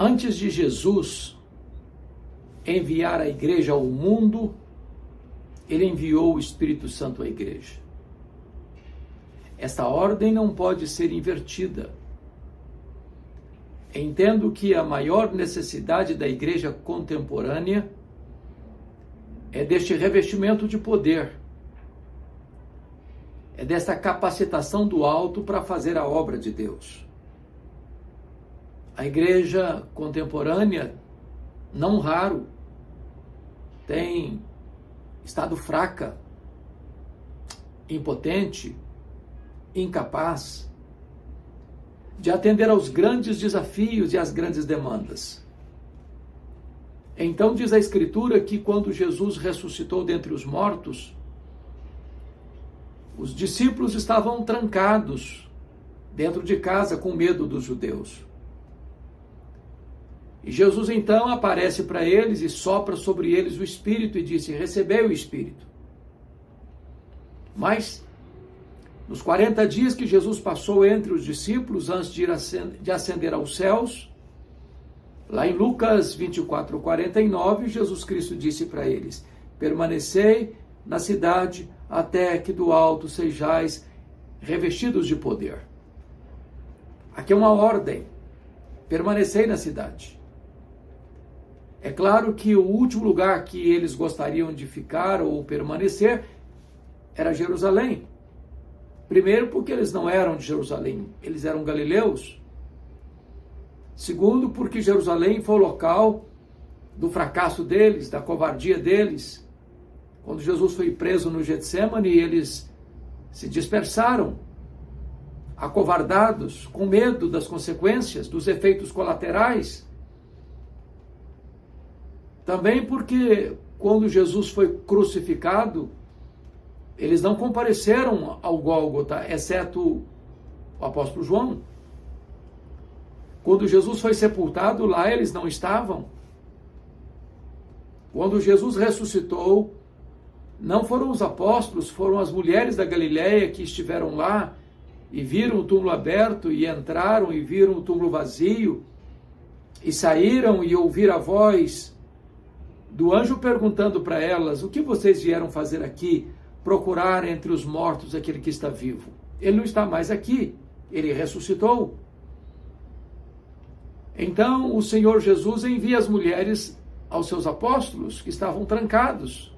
Antes de Jesus enviar a igreja ao mundo, ele enviou o Espírito Santo à igreja. Esta ordem não pode ser invertida. Entendo que a maior necessidade da igreja contemporânea é deste revestimento de poder, é desta capacitação do alto para fazer a obra de Deus. A igreja contemporânea, não raro, tem estado fraca, impotente, incapaz de atender aos grandes desafios e às grandes demandas. Então diz a Escritura que quando Jesus ressuscitou dentre os mortos, os discípulos estavam trancados dentro de casa com medo dos judeus. E Jesus então aparece para eles e sopra sobre eles o Espírito e disse: recebei o Espírito. Mas, nos 40 dias que Jesus passou entre os discípulos, antes de ascender aos céus, lá em Lucas 24:49, Jesus Cristo disse para eles: permanecei na cidade até que do alto sejais revestidos de poder. Aqui é uma ordem: permanecei na cidade. É claro que o último lugar que eles gostariam de ficar ou permanecer era Jerusalém. Primeiro, porque eles não eram de Jerusalém, eles eram galileus. Segundo, porque Jerusalém foi o local do fracasso deles, da covardia deles. Quando Jesus foi preso no Getsemane, eles se dispersaram, acovardados, com medo das consequências, dos efeitos colaterais. Também porque, quando Jesus foi crucificado, eles não compareceram ao Gólgota, exceto o apóstolo João. Quando Jesus foi sepultado, lá eles não estavam. Quando Jesus ressuscitou, não foram os apóstolos, foram as mulheres da Galileia que estiveram lá e viram o túmulo aberto e entraram e viram o túmulo vazio e saíram e ouviram a voz do anjo perguntando para elas: o que vocês vieram fazer aqui? Procurar entre os mortos aquele que está vivo. Ele não está mais aqui, ele ressuscitou. Então o Senhor Jesus envia as mulheres aos seus apóstolos que estavam trancados,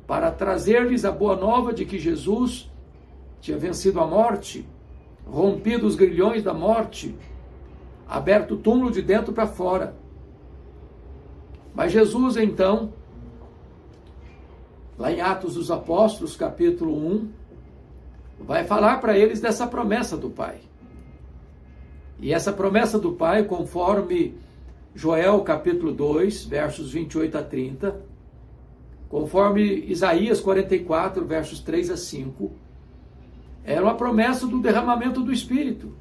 para trazer-lhes a boa nova de que Jesus tinha vencido a morte, rompido os grilhões da morte, aberto o túmulo de dentro para fora. Mas Jesus, então, lá em Atos dos Apóstolos, capítulo 1, vai falar para eles dessa promessa do Pai. E essa promessa do Pai, conforme Joel, capítulo 2, versos 28 a 30, conforme Isaías 44, versos 3 a 5, era uma promessa do derramamento do Espírito.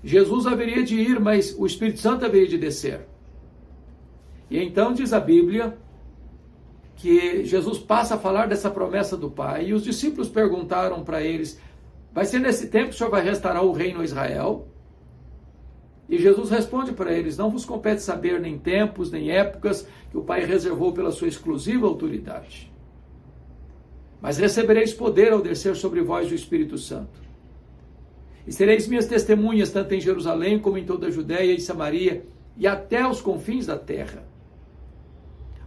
Jesus haveria de ir, mas o Espírito Santo haveria de descer. E então diz a Bíblia que Jesus passa a falar dessa promessa do Pai, e os discípulos perguntaram para eles: vai ser nesse tempo que o Senhor vai restaurar o reino a Israel? E Jesus responde para eles: não vos compete saber nem tempos, nem épocas que o Pai reservou pela sua exclusiva autoridade. Mas recebereis poder ao descer sobre vós o Espírito Santo. E sereis minhas testemunhas, tanto em Jerusalém como em toda a Judéia e Samaria, e até os confins da terra.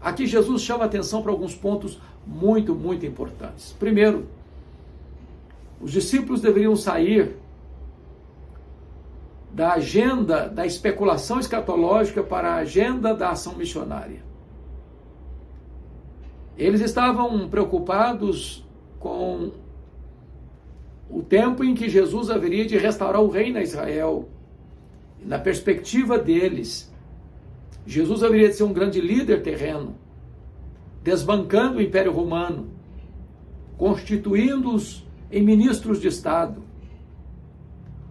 Aqui Jesus chama a atenção para alguns pontos muito, muito importantes. Primeiro, os discípulos deveriam sair da agenda da especulação escatológica para a agenda da ação missionária. Eles estavam preocupados com o tempo em que Jesus haveria de restaurar o reino a Israel. Na perspectiva deles, Jesus haveria de ser um grande líder terreno, desbancando o Império Romano, constituindo-os em ministros de Estado.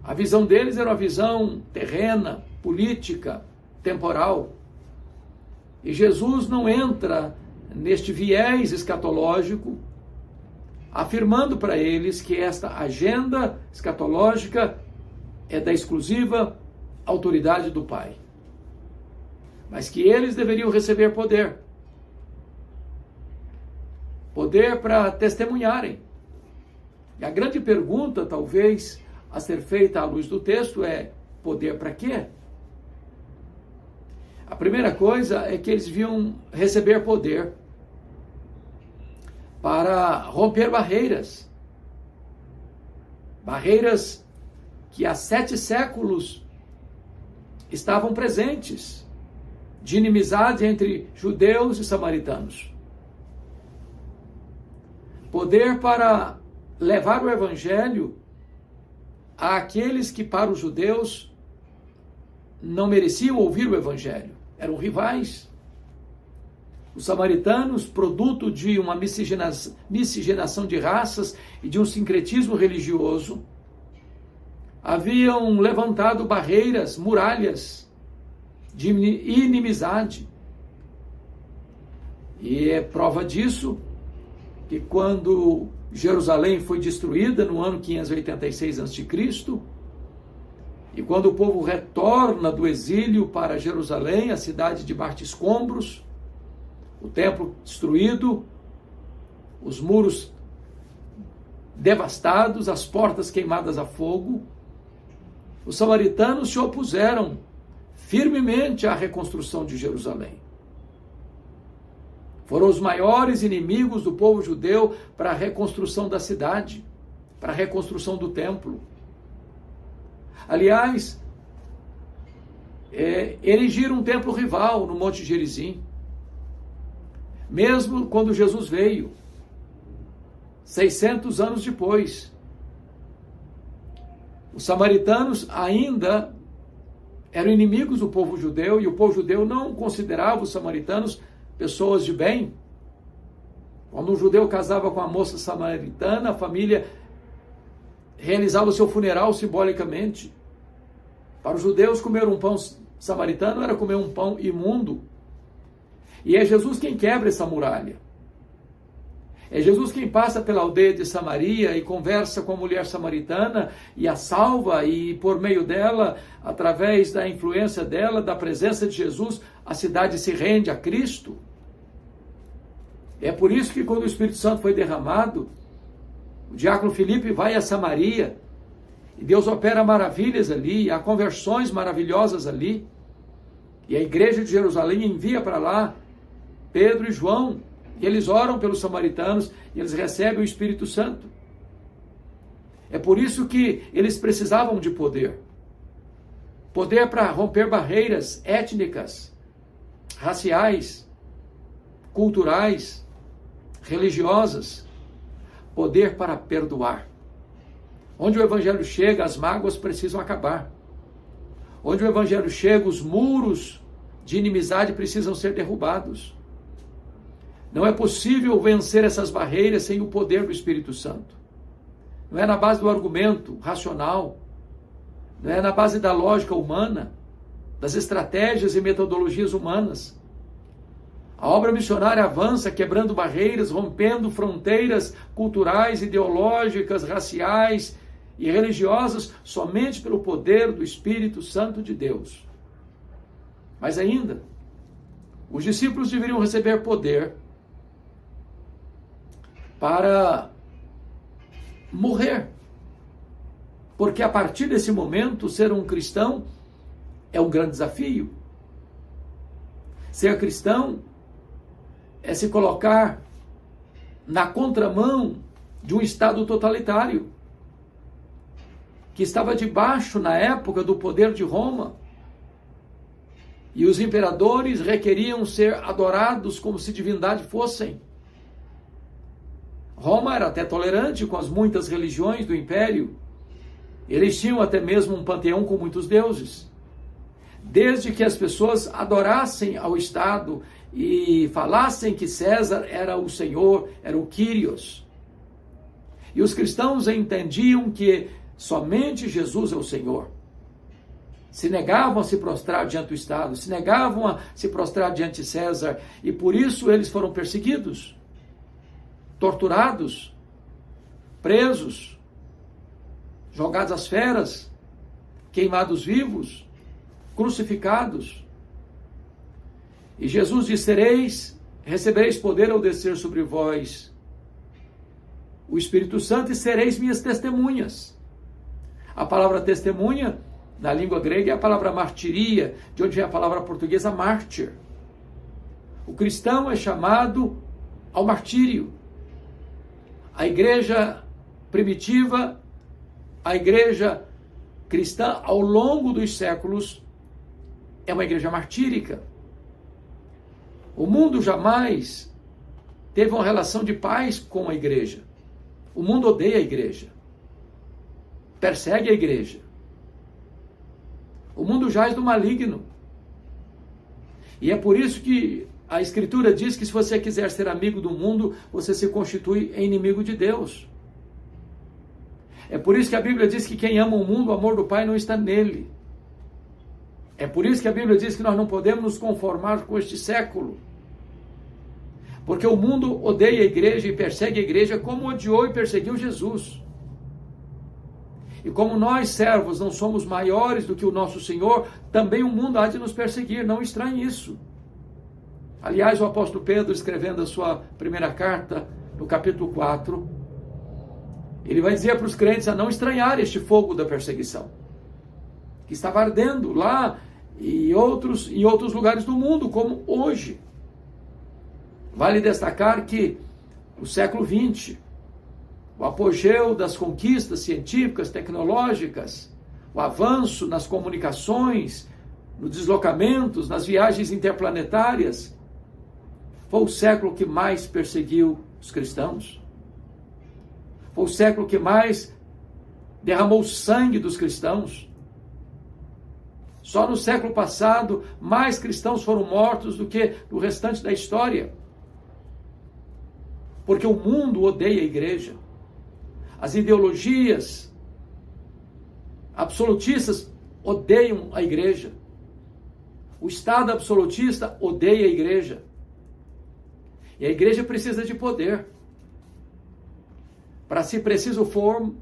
A visão deles era uma visão terrena, política, temporal. E Jesus não entra neste viés escatológico, afirmando para eles que esta agenda escatológica é da exclusiva autoridade do Pai. mas que eles deveriam receber poder. Poder para testemunharem. E a grande pergunta, talvez, a ser feita à luz do texto é: poder para quê? A primeira coisa é que eles deviam receber poder para romper barreiras. Barreiras que há 7 séculos estavam presentes, de inimizade entre judeus e samaritanos. Poder para levar o evangelho àqueles que, para os judeus, não mereciam ouvir o evangelho. Eram rivais. Os samaritanos, produto de uma miscigenação de raças e de um sincretismo religioso, haviam levantado barreiras, muralhas de inimizade. E é prova disso que quando Jerusalém foi destruída no ano 586 a.C., e quando o povo retorna do exílio para Jerusalém, a cidade de escombros, o templo destruído, os muros devastados, as portas queimadas a fogo, os samaritanos se opuseram firmemente à reconstrução de Jerusalém. Foram os maiores inimigos do povo judeu para a reconstrução da cidade, para a reconstrução do templo. Aliás, erigiram um templo rival no Monte Gerizim. Mesmo quando Jesus veio, 600 anos depois, os samaritanos ainda eram inimigos do povo judeu e o povo judeu não considerava os samaritanos pessoas de bem. Quando um judeu casava com uma moça samaritana, a família realizava o seu funeral simbolicamente. Para os judeus, comer um pão samaritano era comer um pão imundo. E é Jesus quem quebra essa muralha. É Jesus quem passa pela aldeia de Samaria e conversa com a mulher samaritana e a salva, e por meio dela, através da influência dela, da presença de Jesus, a cidade se rende a Cristo. É por isso que quando o Espírito Santo foi derramado, o diácono Filipe vai a Samaria e Deus opera maravilhas ali, há conversões maravilhosas ali. E a igreja de Jerusalém envia para lá Pedro e João, e eles oram pelos samaritanos e eles recebem o Espírito Santo. É por isso que eles precisavam de poder. Poder para romper barreiras étnicas, raciais, culturais, religiosas. Poder para perdoar. Onde o evangelho chega, as mágoas precisam acabar. Onde o evangelho chega, os muros de inimizade precisam ser derrubados. Não é possível vencer essas barreiras sem o poder do Espírito Santo. Não é na base do argumento racional, não é na base da lógica humana, das estratégias e metodologias humanas. A obra missionária avança quebrando barreiras, rompendo fronteiras culturais, ideológicas, raciais e religiosas somente pelo poder do Espírito Santo de Deus. Mas ainda, os discípulos deveriam receber poder para morrer. Porque a partir desse momento, ser um cristão é um grande desafio. Ser cristão é se colocar na contramão de um Estado totalitário, que estava debaixo, na época, do poder de Roma. E os imperadores requeriam ser adorados como se divindade fossem. Roma era até tolerante com as muitas religiões do império. Eles tinham até mesmo um panteão com muitos deuses. Desde que as pessoas adorassem ao Estado e falassem que César era o Senhor, era o Kyrios. E os cristãos entendiam que somente Jesus é o Senhor. Se negavam a se prostrar diante do Estado, se negavam a se prostrar diante de César, e por isso eles foram perseguidos, torturados, presos, jogados às feras, queimados vivos, crucificados. E Jesus disse: recebereis poder ao descer sobre vós o Espírito Santo e sereis minhas testemunhas. A palavra testemunha, na língua grega, é a palavra martiria, de onde vem a palavra portuguesa mártir. O cristão é chamado ao martírio. A igreja primitiva, a igreja cristã, ao longo dos séculos, é uma igreja martírica. O mundo jamais teve uma relação de paz com a igreja. O mundo odeia a igreja, persegue a igreja. O mundo jaz do maligno. E é por isso que a Escritura diz que se você quiser ser amigo do mundo, você se constitui em inimigo de Deus. É por isso que a Bíblia diz que quem ama o mundo, o amor do Pai não está nele. É por isso que a Bíblia diz que nós não podemos nos conformar com este século. Porque o mundo odeia a igreja e persegue a igreja como odiou e perseguiu Jesus. E como nós, servos, não somos maiores do que o nosso Senhor, também o mundo há de nos perseguir, não estranhe isso. Aliás, o apóstolo Pedro, escrevendo a sua primeira carta, no capítulo 4, ele vai dizer para os crentes a não estranhar este fogo da perseguição, que estava ardendo lá e em outros lugares do mundo, como hoje. Vale destacar que o século XX, o apogeu das conquistas científicas, tecnológicas, o avanço nas comunicações, nos deslocamentos, nas viagens interplanetárias, foi o século que mais perseguiu os cristãos. Foi o século que mais derramou o sangue dos cristãos. Só no século passado, mais cristãos foram mortos do que no restante da história. Porque o mundo odeia a igreja. As ideologias absolutistas odeiam a igreja. O Estado absolutista odeia a igreja. E a igreja precisa de poder. Para, se preciso for,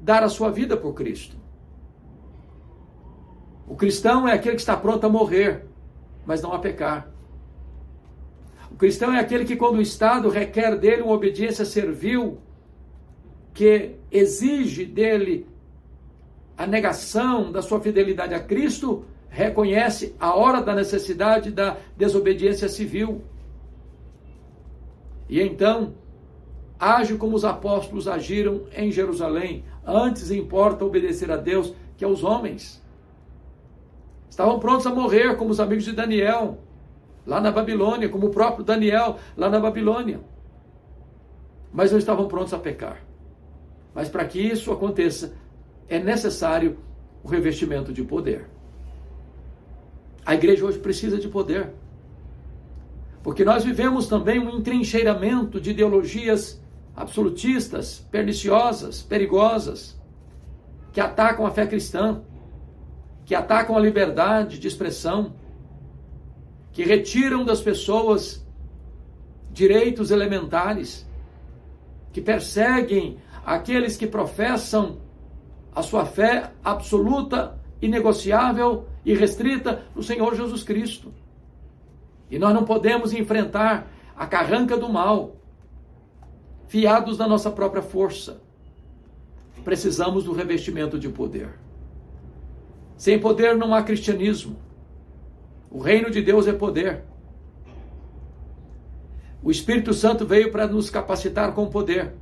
dar a sua vida por Cristo. O cristão é aquele que está pronto a morrer, mas não a pecar. O cristão é aquele que, quando o Estado requer dele uma obediência servil, que exige dele a negação da sua fidelidade a Cristo, reconhece a hora da necessidade da desobediência civil. E então, age como os apóstolos agiram em Jerusalém. Antes importa obedecer a Deus que aos homens. Estavam prontos a morrer, como os amigos de Daniel, lá na Babilônia, como o próprio Daniel, lá na Babilônia. Mas não estavam prontos a pecar. Mas para que isso aconteça, é necessário o revestimento de poder. A igreja hoje precisa de poder. Porque nós vivemos também um entrincheiramento de ideologias absolutistas, perniciosas, perigosas, que atacam a fé cristã, que atacam a liberdade de expressão, que retiram das pessoas direitos elementares, que perseguem aqueles que professam a sua fé absoluta, inegociável e restrita no Senhor Jesus Cristo. E nós não podemos enfrentar a carranca do mal, fiados na nossa própria força. Precisamos do revestimento de poder. Sem poder não há cristianismo. O reino de Deus é poder. O Espírito Santo veio para nos capacitar com poder.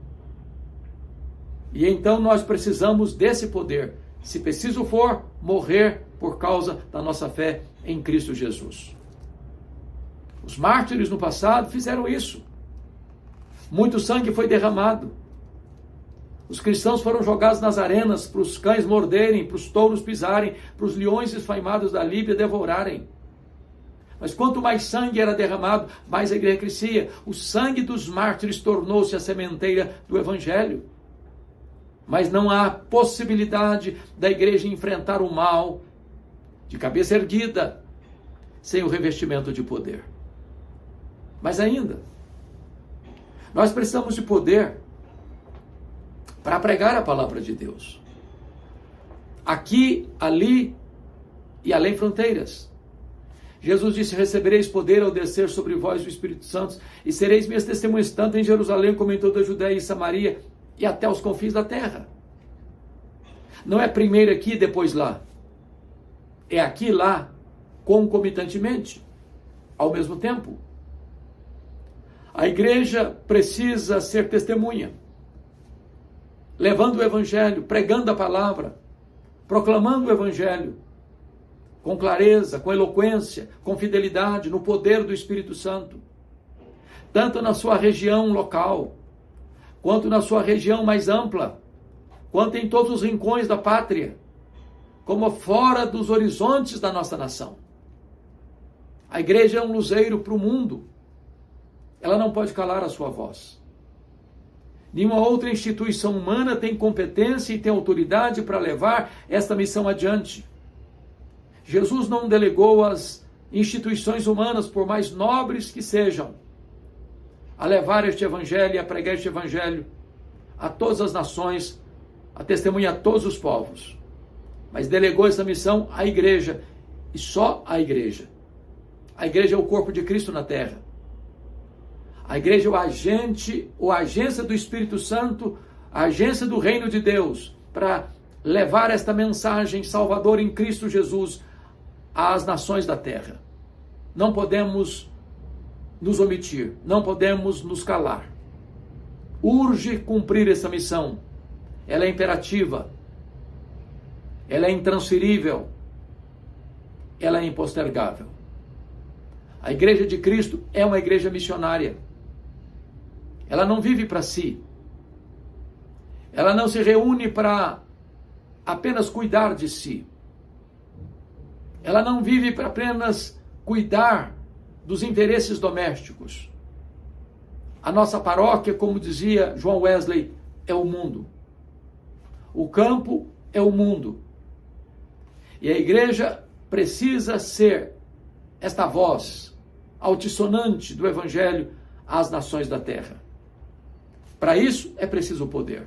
E então nós precisamos desse poder, se preciso for, morrer por causa da nossa fé em Cristo Jesus. Os mártires no passado fizeram isso. Muito sangue foi derramado. Os cristãos foram jogados nas arenas para os cães morderem, para os touros pisarem, para os leões esfaimados da Líbia devorarem. Mas quanto mais sangue era derramado, mais a igreja crescia. O sangue dos mártires tornou-se a sementeira do Evangelho. Mas não há possibilidade da igreja enfrentar o mal de cabeça erguida, sem o revestimento de poder. Mas ainda, nós precisamos de poder para pregar a palavra de Deus. Aqui, ali e além fronteiras. Jesus disse: recebereis poder ao descer sobre vós o Espírito Santo, e sereis minhas testemunhas, tanto em Jerusalém como em toda a Judéia e Samaria, e até os confins da terra. Não é primeiro aqui e depois lá. É aqui e lá, concomitantemente, ao mesmo tempo. A igreja precisa ser testemunha, levando o Evangelho, pregando a palavra, proclamando o Evangelho, com clareza, com eloquência, com fidelidade, no poder do Espírito Santo, tanto na sua região local, quanto na sua região mais ampla, quanto em todos os rincões da pátria, como fora dos horizontes da nossa nação. A igreja é um luzeiro para o mundo. Ela não pode calar a sua voz. Nenhuma outra instituição humana tem competência e tem autoridade para levar esta missão adiante. Jesus não delegou às instituições humanas, por mais nobres que sejam, a levar este evangelho e a pregar este evangelho a todas as nações, a testemunhar a todos os povos. Mas delegou essa missão à igreja, e só à igreja. A igreja é o corpo de Cristo na terra. A igreja é o agente, ou a agência do Espírito Santo, a agência do reino de Deus, para levar esta mensagem salvadora em Cristo Jesus às nações da terra. Não podemos nos omitir, não podemos nos calar. Urge cumprir essa missão. Ela é imperativa, ela é intransferível, ela é impostergável. A igreja de Cristo é uma igreja missionária. Ela não vive para si. Ela não se reúne para apenas cuidar de si. Ela não vive para apenas cuidar dos interesses domésticos. A nossa paróquia, como dizia João Wesley, é o mundo. O campo é o mundo. E a igreja precisa ser esta voz altissonante do evangelho às nações da terra. Para isso é preciso poder.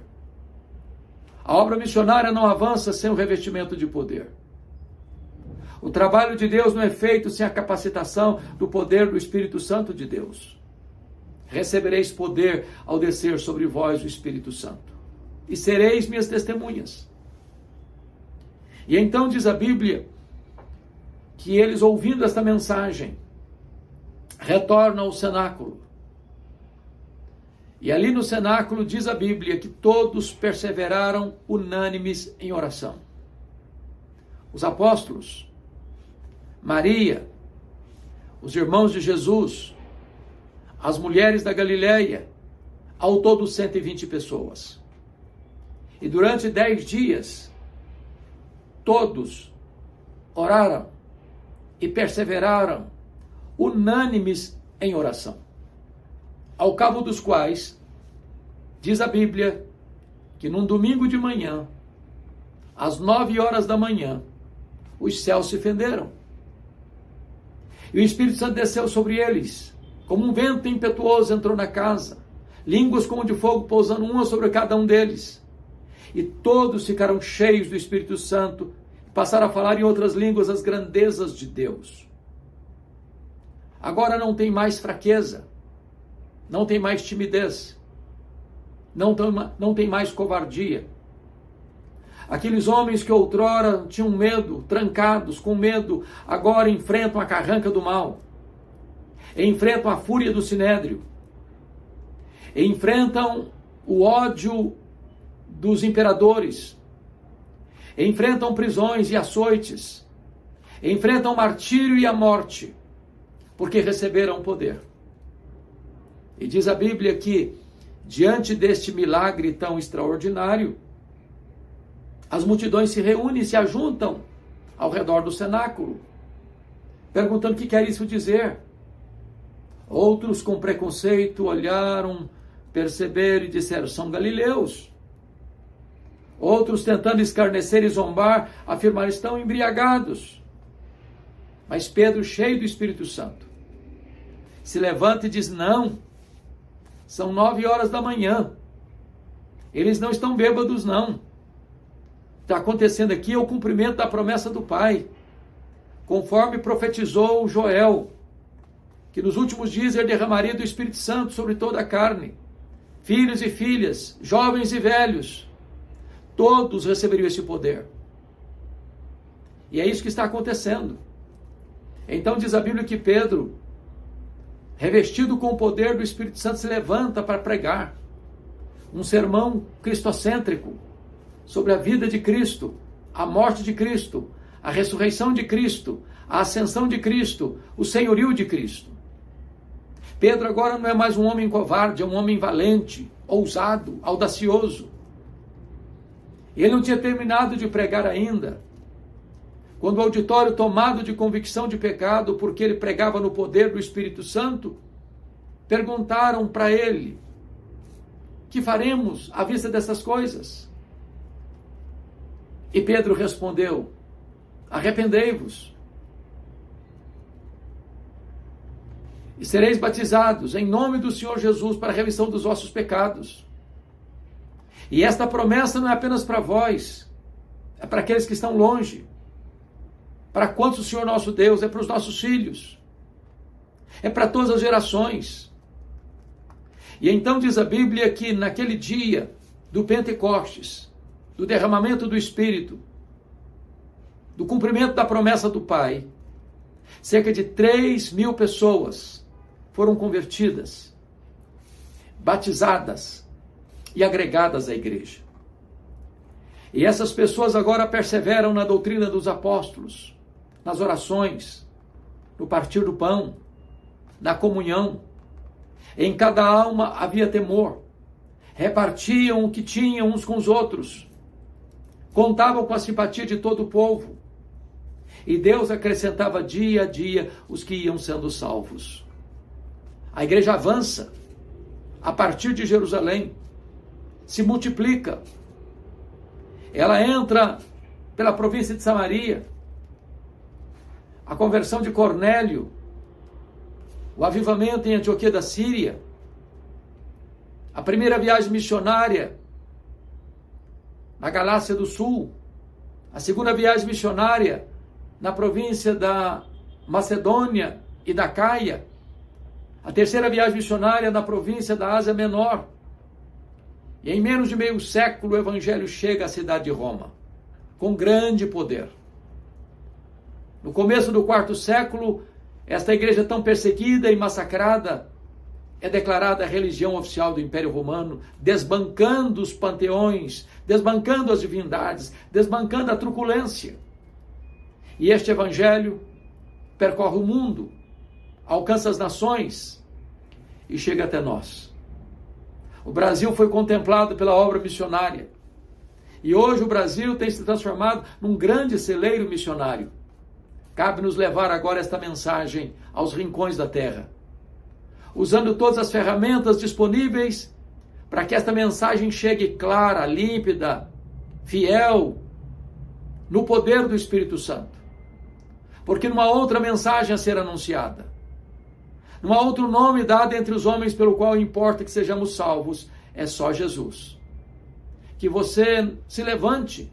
A obra missionária não avança sem o revestimento de poder. O trabalho de Deus não é feito sem a capacitação do poder do Espírito Santo de Deus. Recebereis poder ao descer sobre vós o Espírito Santo, e sereis minhas testemunhas. E então diz a Bíblia que eles, ouvindo esta mensagem, retornam ao cenáculo. E ali no cenáculo diz a Bíblia que todos perseveraram unânimes em oração. Os apóstolos, Maria, os irmãos de Jesus, as mulheres da Galileia, ao todo 120 pessoas. E durante 10 dias, todos oraram e perseveraram unânimes em oração. Ao cabo dos quais, diz a Bíblia, que num domingo de manhã, às 9 horas da manhã, os céus se fenderam. E o Espírito Santo desceu sobre eles, como um vento impetuoso entrou na casa, línguas como de fogo pousando uma sobre cada um deles. E todos ficaram cheios do Espírito Santo, passaram a falar em outras línguas as grandezas de Deus. Agora não tem mais fraqueza, não tem mais timidez, não tem mais covardia. Aqueles homens que outrora tinham medo, trancados, com medo, agora enfrentam a carranca do mal, enfrentam a fúria do sinédrio, enfrentam o ódio dos imperadores, enfrentam prisões e açoites, enfrentam o martírio e a morte, porque receberam poder. E diz a Bíblia que, diante deste milagre tão extraordinário, as multidões se reúnem e se ajuntam ao redor do cenáculo, perguntando o que quer isso dizer. Outros, com preconceito, olharam, perceberam e disseram: são galileus. Outros, tentando escarnecer e zombar, afirmaram: estão embriagados. Mas Pedro, cheio do Espírito Santo, se levanta e diz: não, são 9 horas da manhã. Eles não estão bêbados, não. Está acontecendo aqui é o cumprimento da promessa do Pai. conforme profetizou Joel, que nos últimos dias ele derramaria do Espírito Santo sobre toda a carne. Filhos e filhas, jovens e velhos, todos receberiam esse poder. E é isso que está acontecendo. Então diz a Bíblia que Pedro, revestido com o poder do Espírito Santo, se levanta para pregar um sermão cristocêntrico sobre a vida de Cristo, a morte de Cristo, a ressurreição de Cristo, a ascensão de Cristo, o senhorio de Cristo. Pedro agora não é mais um homem covarde, é um homem valente, ousado, audacioso. Ele não tinha terminado de pregar ainda, quando o auditório, tomado de convicção de pecado, porque ele pregava no poder do Espírito Santo, perguntaram para ele: que faremos à vista dessas coisas? E Pedro respondeu: arrependei-vos e sereis batizados em nome do Senhor Jesus para a remissão dos vossos pecados. E esta promessa não é apenas para vós, é para aqueles que estão longe. Para quantos o Senhor nosso Deus? É para os nossos filhos. É para todas as gerações. E então diz a Bíblia que naquele dia do Pentecostes, do derramamento do Espírito, do cumprimento da promessa do Pai, cerca de 3.000 pessoas foram convertidas, batizadas e agregadas à igreja. E essas pessoas agora perseveram na doutrina dos apóstolos, nas orações, no partir do pão, na comunhão. Em cada alma havia temor. Repartiam o que tinham uns com os outros. Contavam com a simpatia de todo o povo. E Deus acrescentava dia a dia os que iam sendo salvos. A igreja avança a partir de Jerusalém, se multiplica. Ela entra pela província de Samaria. A conversão de Cornélio, o avivamento em Antioquia da Síria, a primeira viagem missionária na Galácia do Sul, a segunda viagem missionária na província da Macedônia e da Caia, a terceira viagem missionária na província da Ásia Menor. E em menos de meio século o evangelho chega à cidade de Roma, com grande poder. No começo do quarto século, esta igreja tão perseguida e massacrada é declarada a religião oficial do Império Romano, desbancando os panteões, desbancando as divindades, desbancando a truculência. E este evangelho percorre o mundo, alcança as nações e chega até nós. O Brasil foi contemplado pela obra missionária. E hoje o Brasil tem se transformado num grande celeiro missionário. Cabe-nos levar agora esta mensagem aos rincões da terra, usando todas as ferramentas disponíveis para que esta mensagem chegue clara, límpida, fiel, no poder do Espírito Santo. Porque não há outra mensagem a ser anunciada. Não há outro nome dado entre os homens pelo qual importa que sejamos salvos, é só Jesus. Que você se levante,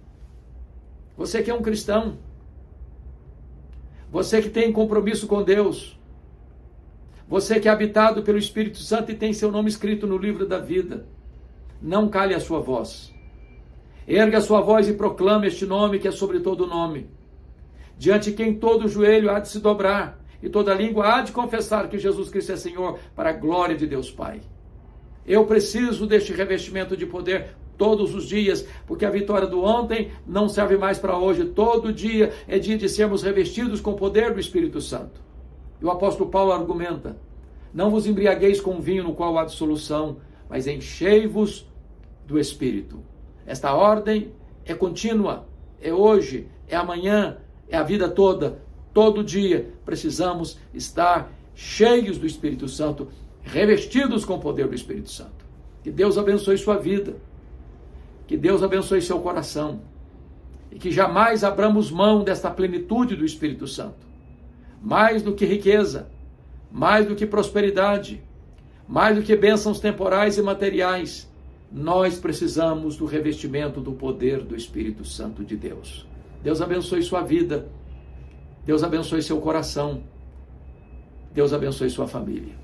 você que é um cristão, você que tem compromisso com Deus, você que é habitado pelo Espírito Santo e tem seu nome escrito no livro da vida, não cale a sua voz. Erga a sua voz e proclame este nome que é sobre todo nome, diante de quem todo joelho há de se dobrar e toda língua há de confessar que Jesus Cristo é Senhor, para a glória de Deus Pai. Eu preciso deste revestimento de poder todos os dias, porque a vitória do ontem não serve mais para hoje. Todo dia é dia de sermos revestidos com o poder do Espírito Santo. E o apóstolo Paulo argumenta: não vos embriagueis com vinho no qual há dissolução, mas enchei-vos do Espírito. Esta ordem é contínua, é hoje, é amanhã, é a vida toda. Todo dia precisamos estar cheios do Espírito Santo, revestidos com o poder do Espírito Santo. Que Deus abençoe sua vida. Que Deus abençoe seu coração. E que jamais abramos mão desta plenitude do Espírito Santo. Mais do que riqueza, mais do que prosperidade, mais do que bênçãos temporais e materiais, nós precisamos do revestimento do poder do Espírito Santo de Deus. Deus abençoe sua vida. Deus abençoe seu coração. Deus abençoe sua família.